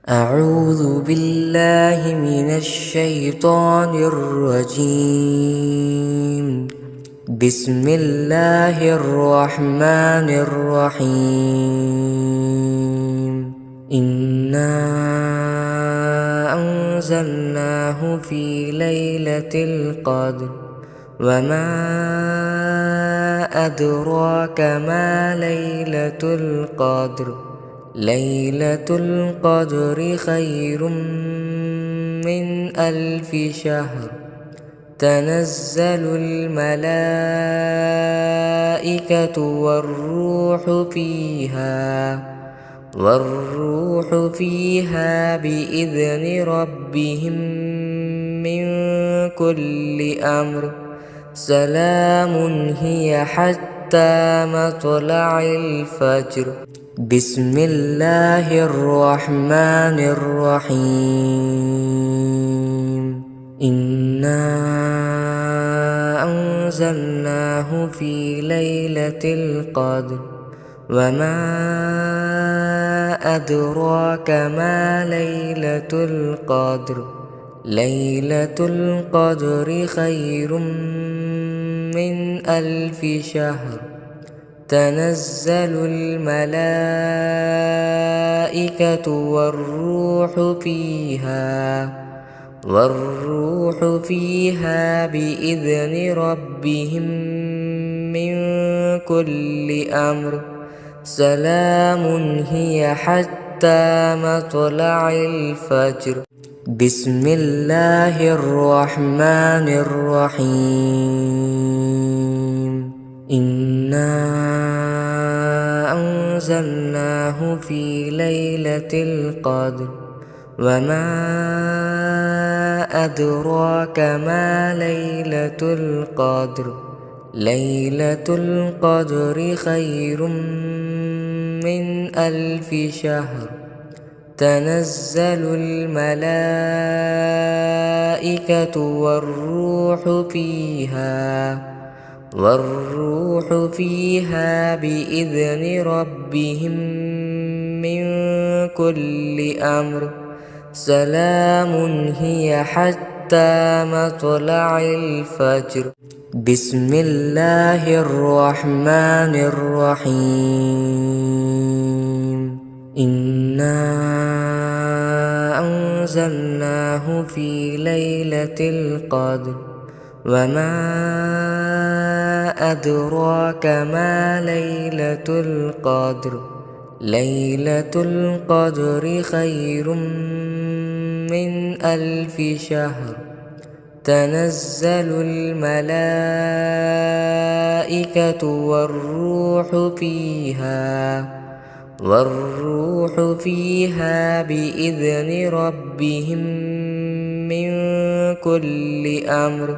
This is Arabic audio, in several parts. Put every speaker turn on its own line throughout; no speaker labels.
أعوذ بالله من الشيطان الرجيم. بسم الله الرحمن الرحيم. إنا أنزلناه في ليلة القدر وما أدراك ما ليلة القدر. ليلة القدر خير من 1000 شهر. تنزل الملائكة والروح فيها بإذن ربهم من كل أمر. سلام هي حتى مطلع الفجر. بسم الله الرحمن الرحيم. إنا أنزلناه في ليلة القدر وما أدراك ما ليلة القدر. ليلة القدر خير من 1000 شهر. تنزل الملائكة والروح فيها بإذن ربهم من كل أمر. سلام هي حتى مطلع الفجر. بسم الله الرحمن الرحيم. إنا أنزلناه في ليلة القدر وما أدراك ما ليلة القدر. ليلة القدر خير من 1000 شهر. تنزل الملائكة والروح فيها بإذن ربهم من كل أمر. سلام هي حتى مطلع الفجر. بسم الله الرحمن الرحيم. إنا أنزلناه في ليلة القدر وما أدراك ما ليلة القدر. ليلة القدر خير من 1000 شهر. تنزل الملائكة والروح فيها بإذن ربهم من كل أمر.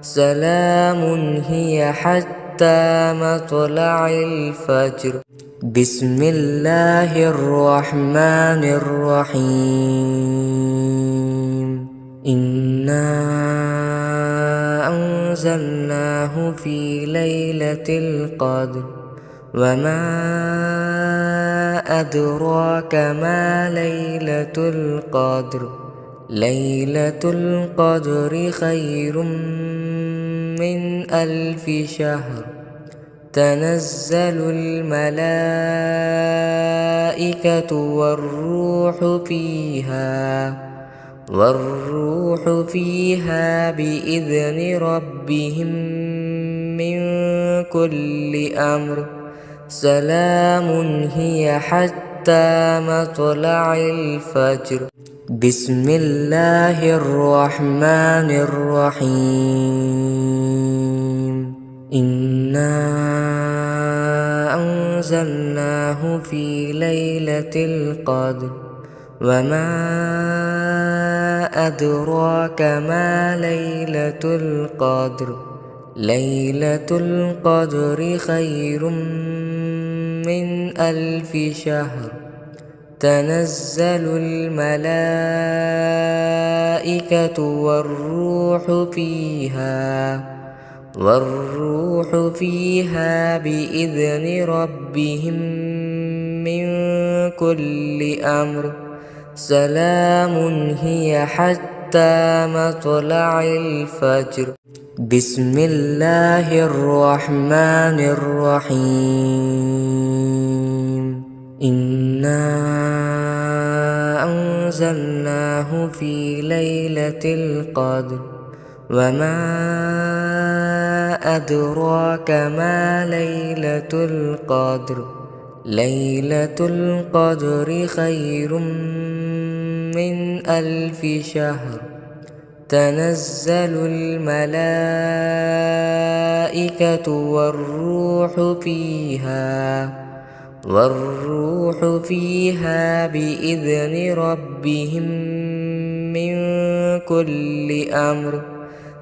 سلام هي حتى مطلع الفجر. بسم الله الرحمن الرحيم. إنا أنزلناه في ليلة القدر وما أدراك ما ليلة القدر. ليلة القدر خير من 1000 شهر. تنزل الملائكة والروح فيها بإذن ربهم من كل أمر. سلام هي حتى مطلع الفجر. بسم الله الرحمن الرحيم. إنا أنزلناه في ليلة القدر وما أدراك ما ليلة القدر. ليلة القدر خير من 1000 شهر. تنزل الملائكة والروح فيها بإذن ربهم من كل أمر. سلام هي حتى مطلع الفجر. بسم الله الرحمن الرحيم. إنا أنزلناه في ليلة القدر وما أدراك ما ليلة القدر. ليلة القدر خير من 1000 شهر. تنزل الملائكة والروح فيها بإذن ربهم من كل أمر.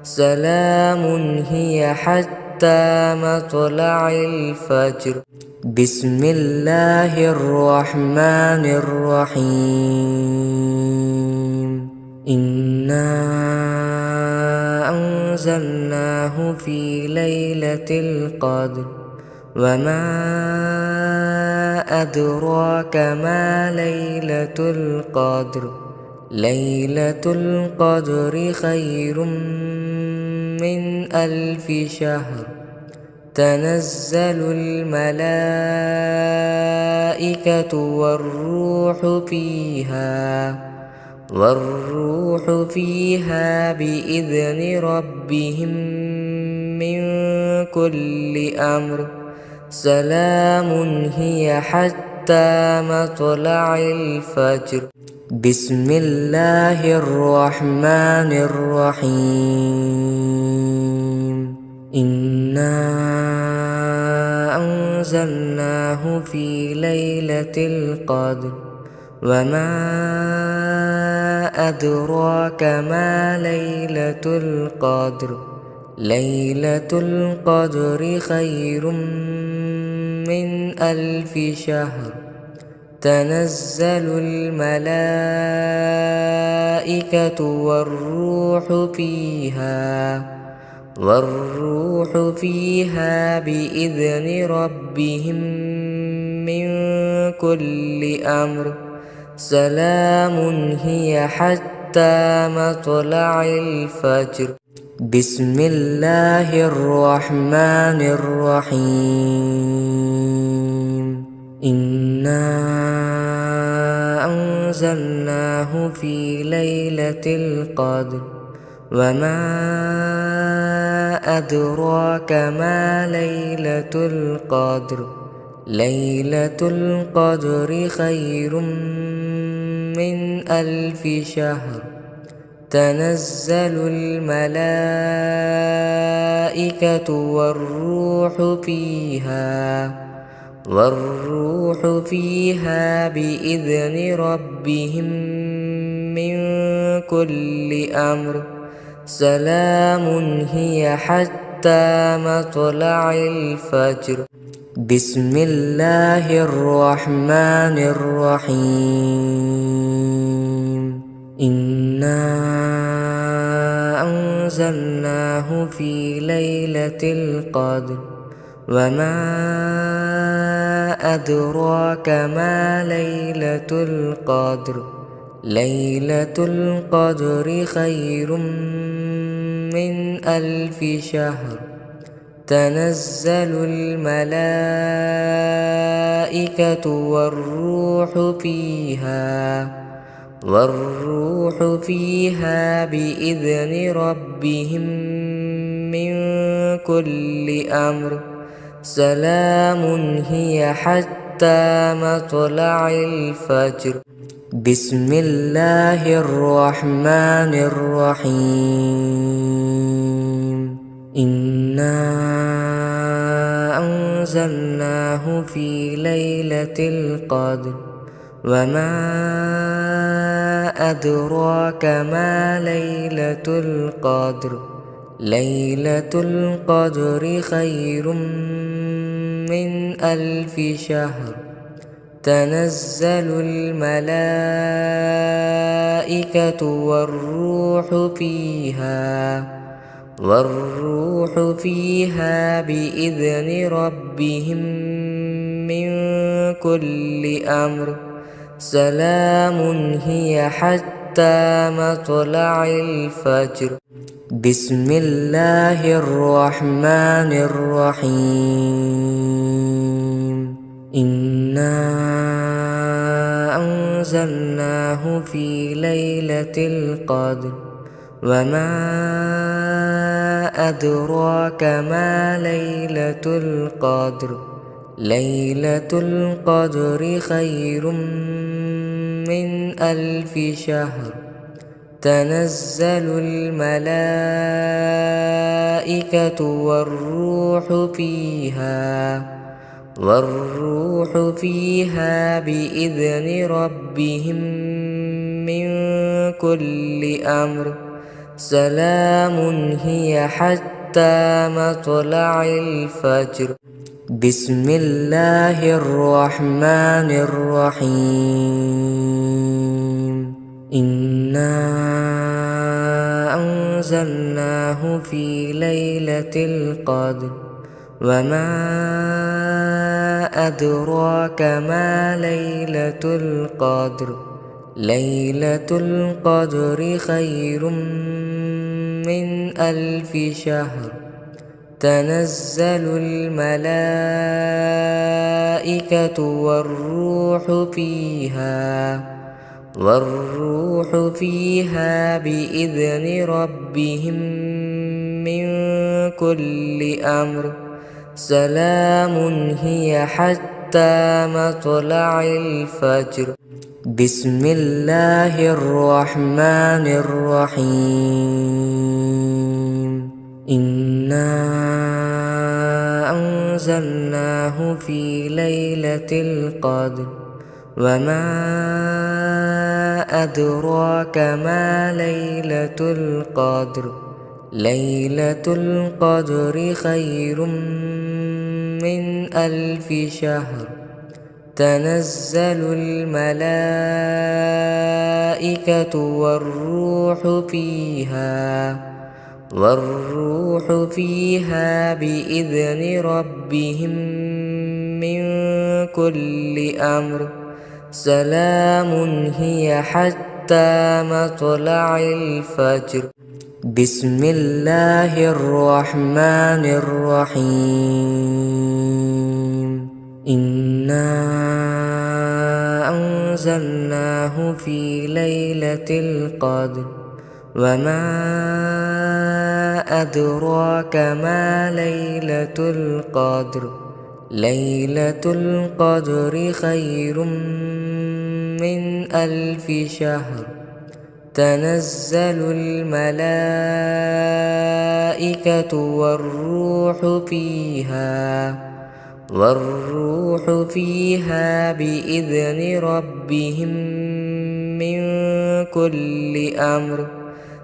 سلام هي حتى مطلع الفجر. بسم الله الرحمن الرحيم. إنا أنزلناه في ليلة القدر وما أدراك ما ليلة القدر. ليلة القدر خير من 1000 شهر. تنزل الملائكة والروح فيها بإذن ربهم من كل أمر. سلام هي حتى مطلع الفجر. بسم الله الرحمن الرحيم. إنا أنزلناه في ليلة القدر وما أدراك ما ليلة القدر. ليلة القدر خير من 1000 شهر. تنزل الملائكة والروح فيها بإذن ربهم من كل أمر. سلام هي حتى مطلع الفجر. بسم الله الرحمن الرحيم. إنا أنزلناه في ليلة القدر وما أدراك ما ليلة القدر. ليلة القدر خير من 1000 شهر. تنزل الملائكة والروح فيها بإذن ربهم من كل أمر. سلام هي حتى مطلع الفجر. بسم الله الرحمن الرحيم. إنا أنزلناه في ليلة القدر وما أدراك ما ليلة القدر. ليلة القدر خير من 1000 شهر. تنزل الملائكة والروح فيها بإذن ربهم من كل أمر. سلام هي حتى مطلع الفجر. بسم الله الرحمن الرحيم. إنا أنزلناه في ليلة القدر وما أدراك ما ليلة القدر. ليلة القدر خير من 1000 شهر. تنزل الملائكة والروح فيها بإذن ربهم من كل أمر. سلام هي حتى مطلع الفجر. بسم الله الرحمن الرحيم. إنا أنزلناه في ليلة القدر وما أدراك ما ليلة القدر. ليلة القدر خير من 1000 شهر. تنزل الملائكة والروح فيها بإذن ربهم من كل أمر. سلام هي حتى مطلع الفجر. بسم الله الرحمن الرحيم. إنا أنزلناه في ليلة القدر وما أدراك ما ليلة القدر. ليلة القدر خير من 1000 شهر. تنزل الملائكة والروح فيها بإذن ربهم من كل أمر. سلام هي حتى مطلع الفجر. بسم الله الرحمن الرحيم. إنا أنزلناه في ليلة القدر وما أدراك ما ليلة القدر. ليلة القدر خير من 1000 شهر. تنزل الملائكة والروح فيها بإذن ربهم من كل أمر. سلام هي حتى مطلع الفجر. بسم الله الرحمن الرحيم. إنا أنزلناه في ليلة القدر وما أدراك ما ليلة القدر. ليلة القدر خير من 1000 شهر. تنزل الملائكة والروح فيها بإذن ربهم من كل أمر.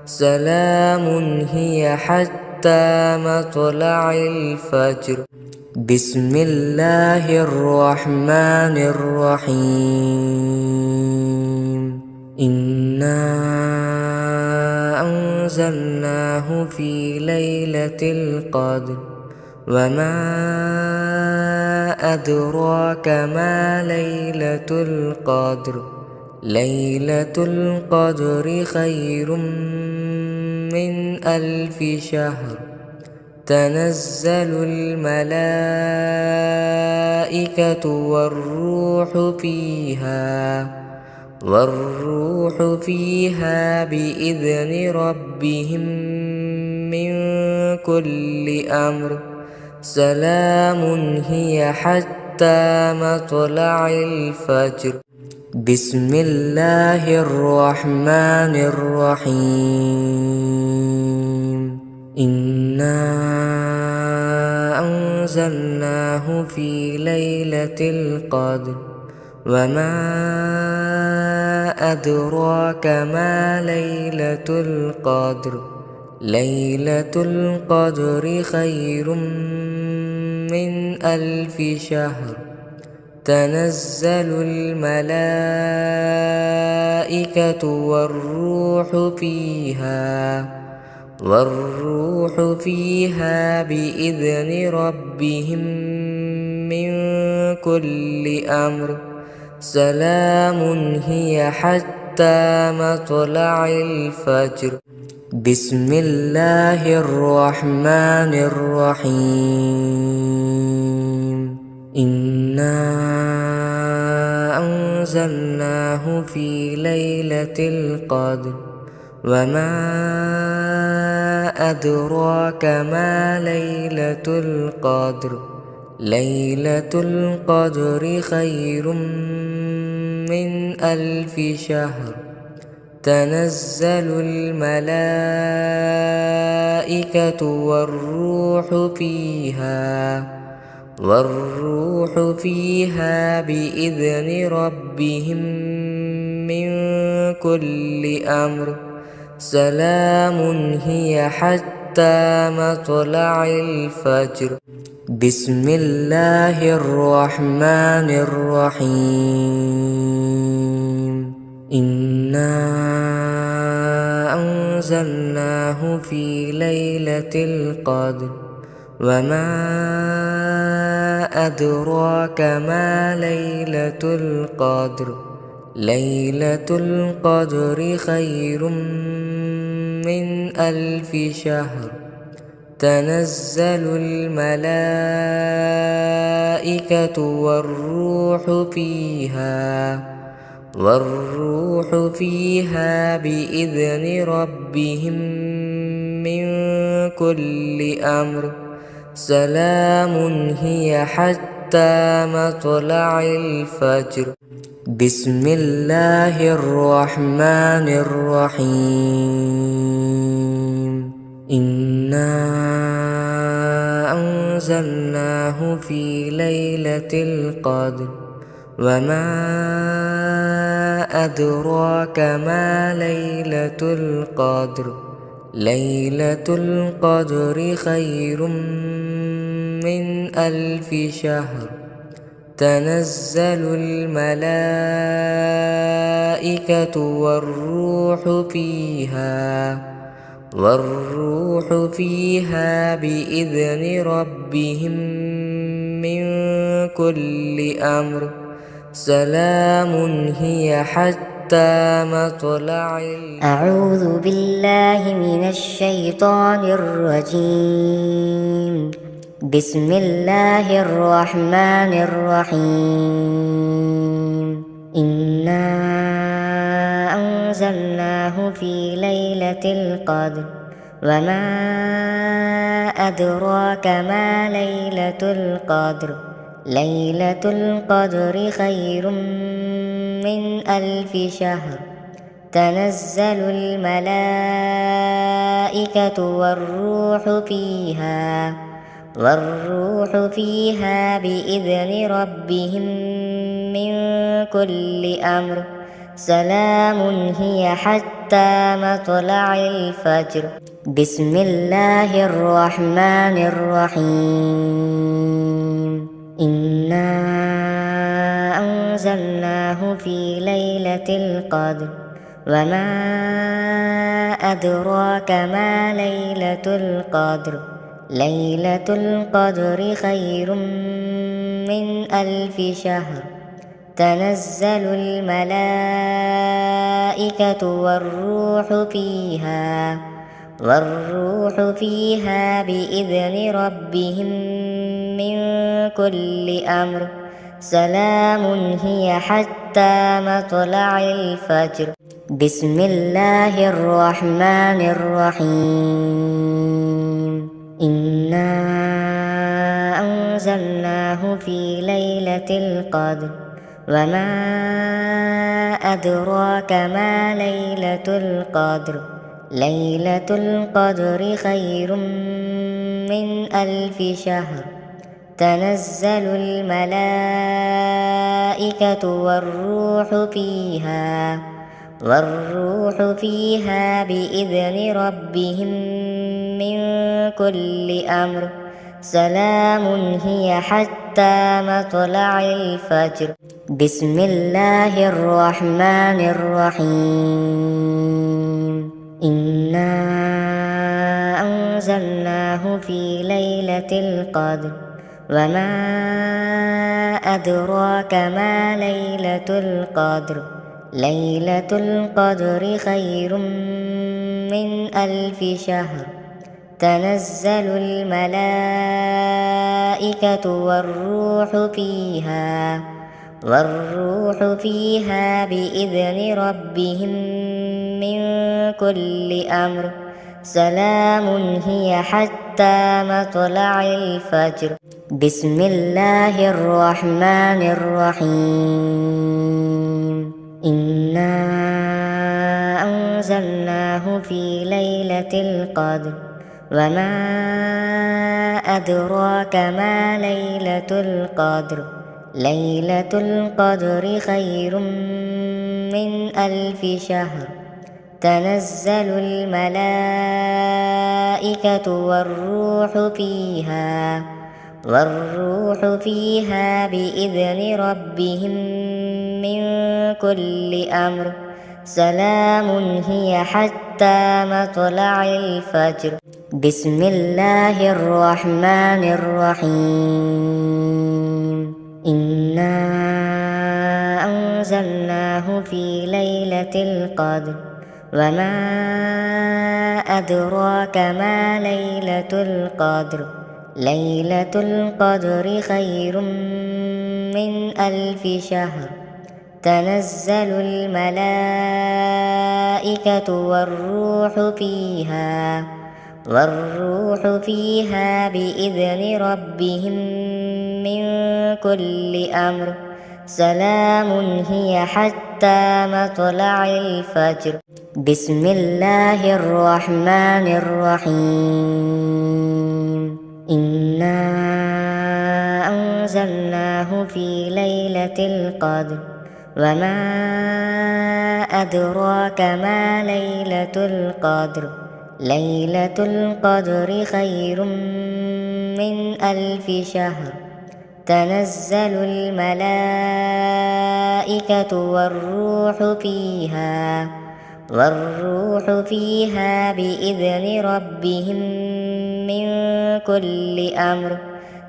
سلام هي حتى مطلع الفجر. بسم الله الرحمن الرحيم. إنا أنزلناه في ليلة القدر وما أدراك ما ليلة القدر. ليلة القدر خير من 1000 شهر. تنزل الملائكة والروح فيها بإذن ربهم من كل أمر. سلام هي حتى مطلع الفجر. بسم الله الرحمن الرحيم. إنا أنزلناه في ليلة القدر وما أدراك ما ليلة القدر. ليلة القدر خير من 1000 شهر. تنزل الملائكة والروح فيها بإذن ربهم من كل أمر. سلام هي حتى مطلع الفجر. بسم الله الرحمن الرحيم. إنا أنزلناه في ليلة القدر وما أدراك ما ليلة القدر. ليلة القدر خير من 1000 شهر. تنزل الملائكة والروح فيها بإذن ربهم من كل أمر. سلام هي حتى مطلع الفجر. بسم الله الرحمن الرحيم. إنا أنزلناه في ليلة القدر وما أدراك ما ليلة القدر. ليلة القدر خير من 1000 شهر. تنزل الملائكة والروح فيها بإذن ربهم من كل أمر. سلام هي حتى مطلع الفجر. بسم الله الرحمن الرحيم. إنا أنزلناه في ليلة القدر وما أدراك ما ليلة القدر. ليلة القدر خير من 1000 شهر. تنزل الملائكة والروح فيها بإذن ربهم من كل أمر. سلام هي حتى مطلع
أعوذ بالله من الشيطان الرجيم. بسم الله الرحمن الرحيم. إنا أنزلناه في ليلة القدر وما أدراك ما ليلة القدر. ليلة القدر خير من 1000 شهر. تنزل الملائكة والروح فيها بإذن ربهم من كل أمر. سلام هي حتى مطلع الفجر. بسم الله الرحمن الرحيم. إنا أنزلناه في ليلة القدر وما أدراك ما ليلة القدر. ليلة القدر خير من 1000 شهر. تنزل الملائكة والروح فيها بإذن ربهم من كل أمر. سلام هي حتى مطلع الفجر. بسم الله الرحمن الرحيم. إنا أنزلناه في ليلة القدر وما أدراك ما ليلة القدر. ليلة القدر خير من 1000 شهر. تنزل الملائكة والروح فيها بإذن ربهم من كل أمر. سلام هي حتى مطلع الفجر. بسم الله الرحمن الرحيم. إنا أنزلناه في ليلة القدر وما أدراك ما ليلة القدر ليلة القدر خير من 1000 شهر تنزل الملائكة والروح فيها بإذن ربهم من كل أمر سلام هي حتى مطلع الفجر بسم الله الرحمن الرحيم إنا أنزلناه في ليلة القدر وما أدراك ما ليلة القدر ليلة القدر خير من 1000 شهر تنزل الملائكة والروح فيها بإذن ربهم من كل أمر سلام هي حتى مطلع الفجر بسم الله الرحمن الرحيم إنا أنزلناه في ليلة القدر وما أدراك ما ليلة القدر ليلة القدر خير من 1000 شهر تنزل الملائكة والروح فيها بإذن ربهم من كل أمر سلام هي حتى مطلع الفجر بسم الله الرحمن الرحيم إنا أنزلناه في ليلة القدر وما أدراك ما ليلة القدر ليلة القدر خير من 1000 شهر تنزل الملائكة والروح فيها بإذن ربهم من كل أمر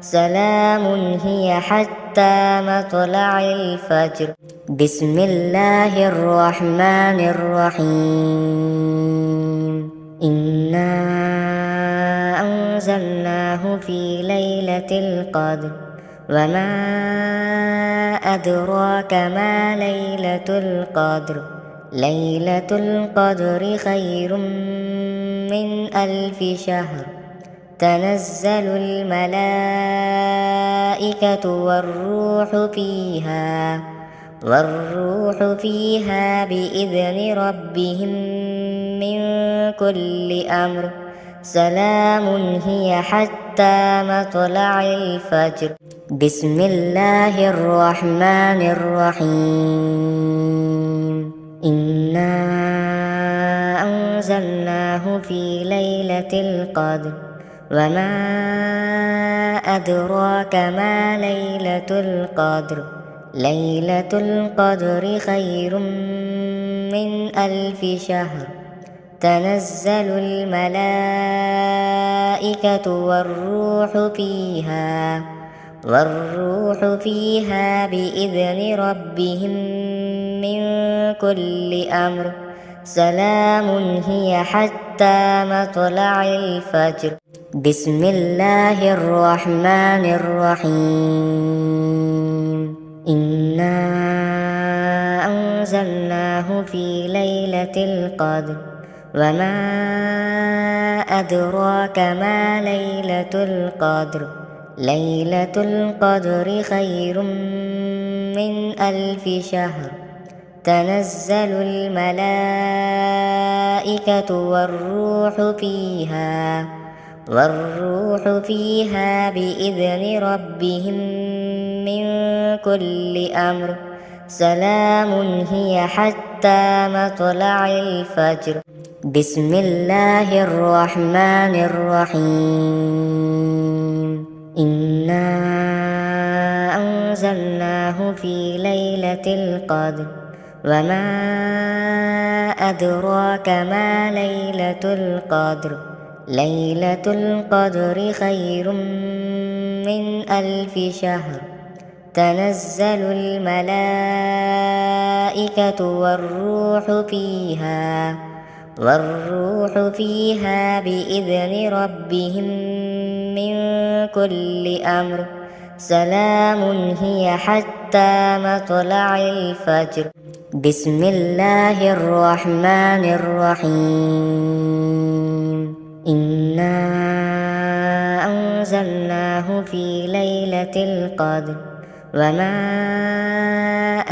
سلام هي حتى مطلع الفجر بسم الله الرحمن الرحيم إنا أنزلناه في ليلة القدر وما أدراك ما ليلة القدر ليلة القدر خير من 1000 شهر تنزل الملائكة والروح فيها بإذن ربهم من كل أمر سلام هي حتى مطلع الفجر بسم الله الرحمن الرحيم إنا أنزلناه في ليلة القدر وما أدراك ما ليلة القدر ليلة القدر خير من 1000 شهر تنزل الملائكة والروح فيها بإذن ربهم من كل أمر سلام هي حتى مطلع الفجر بسم الله الرحمن الرحيم إنا أنزلناه في ليلة القدر وما أدراك ما ليلة القدر ليلة القدر خير من 1000 شهر تنزل الملائكة والروح فيها بإذن ربهم من كل أمر سلام هي حتى مطلع الفجر بسم الله الرحمن الرحيم إنا أنزلناه في ليلة القدر وما أدراك ما ليلة القدر ليلة القدر خير من 1000 شهر تنزل الملائكة والروح فيها بإذن ربهم من كل أمر سلام هي حتى مطلع الفجر. بسم الله الرحمن الرحيم. إنا أنزلناه في ليلة القدر وما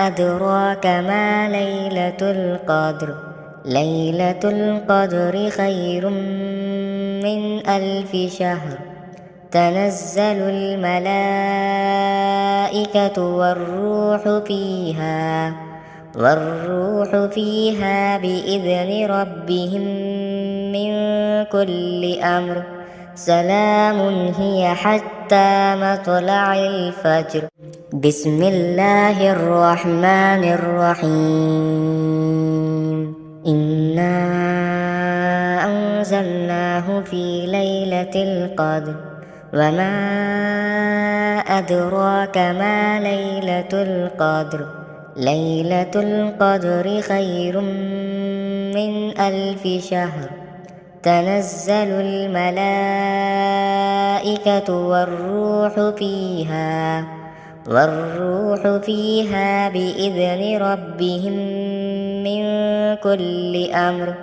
أدراك ما ليلة القدر. ليلة القدر خير من 1000 شهر. تنزل الملائكة والروح فيها بإذن ربهم من كل أمر سلام هي حتى مطلع الفجر. بسم الله الرحمن الرحيم. إنا أنزلناه في ليلة القدر وما أدراك ما ليلة القدر. ليلة القدر خير من 1000 شهر. تنزل الملائكة والروح فيها بإذن ربهم من كل أمر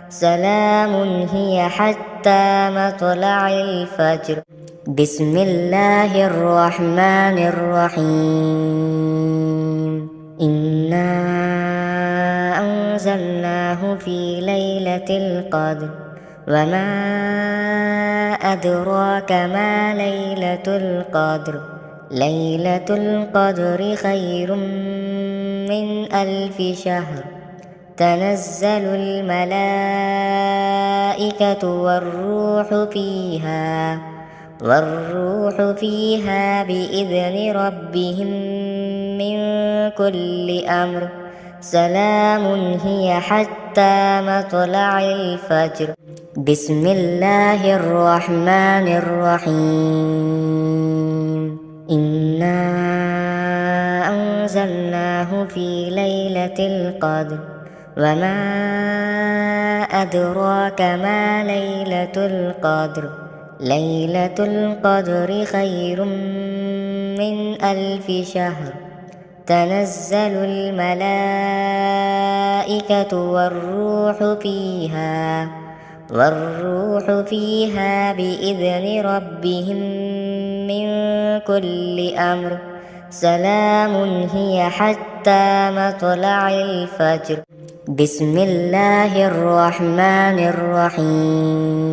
سلام هي حتى مطلع الفجر. بسم الله الرحمن الرحيم. إنا أنزلناه في ليلة القدر وما أدراك ما ليلة القدر. ليلة القدر خير من 1000 شهر. تنزل الملائكة والروح فيها بإذن ربهم من كل أمر سلام هي حتى مطلع الفجر. بسم الله الرحمن الرحيم. إنا أنزلناه في ليلة القدر وما أدراك ما ليلة القدر. ليلة القدر خير من 1000 شهر. تنزل الملائكة والروح فيها بإذن ربهم من كل أمر سلام هي حتى مطلع الفجر. بسم الله الرحمن الرحيم.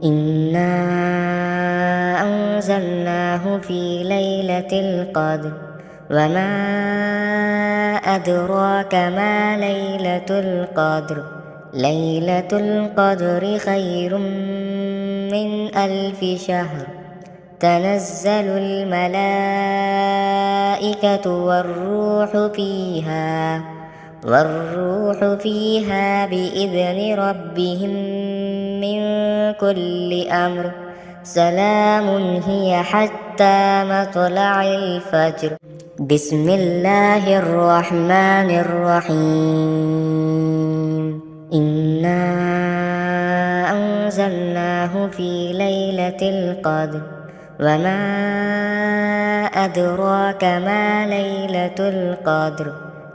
إنا أنزلناه في ليلة القدر وما أدراك ما ليلة القدر. ليلة القدر خير من 1000 شهر. تنزل الملائكة والروح فيها بإذن ربهم من كل أمر سلام هي حتى مطلع الفجر. بسم الله الرحمن الرحيم. إنا أنزلناه في ليلة القدر وما أدراك ما ليلة القدر.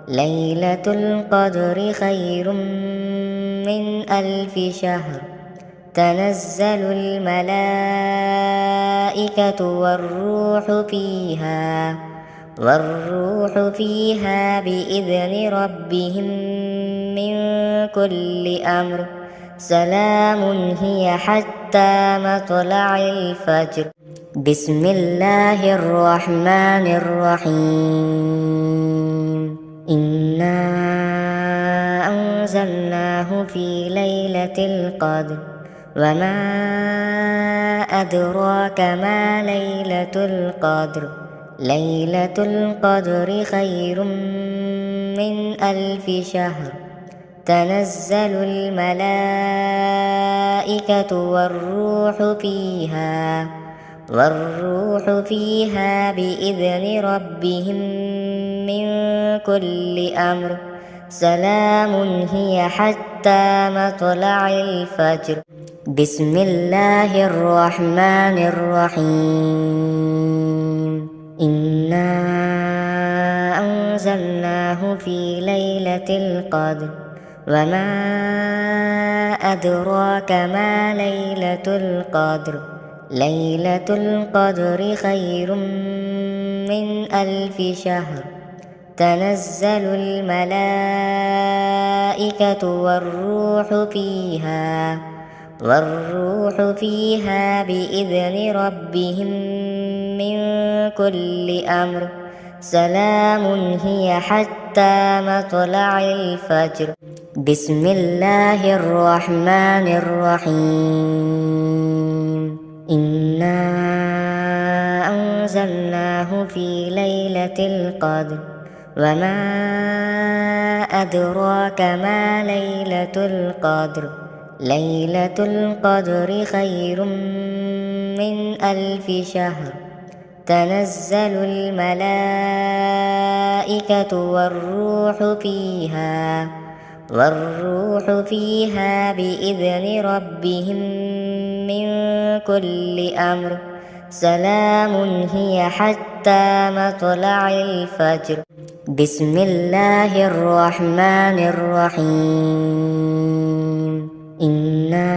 ليلة القدر خير من 1000 شهر. تنزل الملائكة والروح فيها بإذن ربهم من كل أمر سلام هي حتى مطلع الفجر. بسم الله الرحمن الرحيم. إنا أنزلناه في ليلة القدر وما أدراك ما ليلة القدر. ليلة القدر خير من 1000 شهر. تنزل الملائكة والروح فيها بإذن ربهم من كل أمر سلام هي حتى مطلع الفجر. بسم الله الرحمن الرحيم. إنا أنزلناه في ليلة القدر وما أدراك ما ليلة القدر. ليلة القدر خير من 1000 شهر. تنزل الملائكة والروح فيها بإذن ربهم من كل أمر سلام هي حتى مطلع الفجر. بسم الله الرحمن الرحيم. إنا أنزلناه في ليلة القدر وما أدراك ما ليلة القدر. ليلة القدر خير من 1000 شهر. تنزل الملائكة والروح فيها بإذن ربهم من كل أمر سلام هي حتى مطلع الفجر. بسم الله الرحمن الرحيم. إنا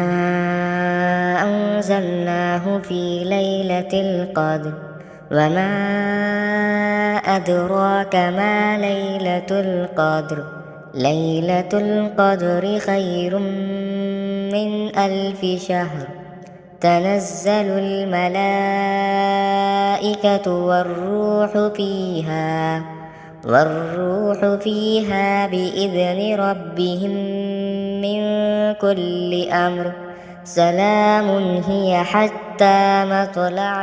أنزلناه في ليلة القدر وما أدراك ما ليلة القدر. ليلة القدر خير من 1000 شهر. تنزل الملائكة والروح فيها بإذن ربهم من كل أمر سلام هي حتى مطلع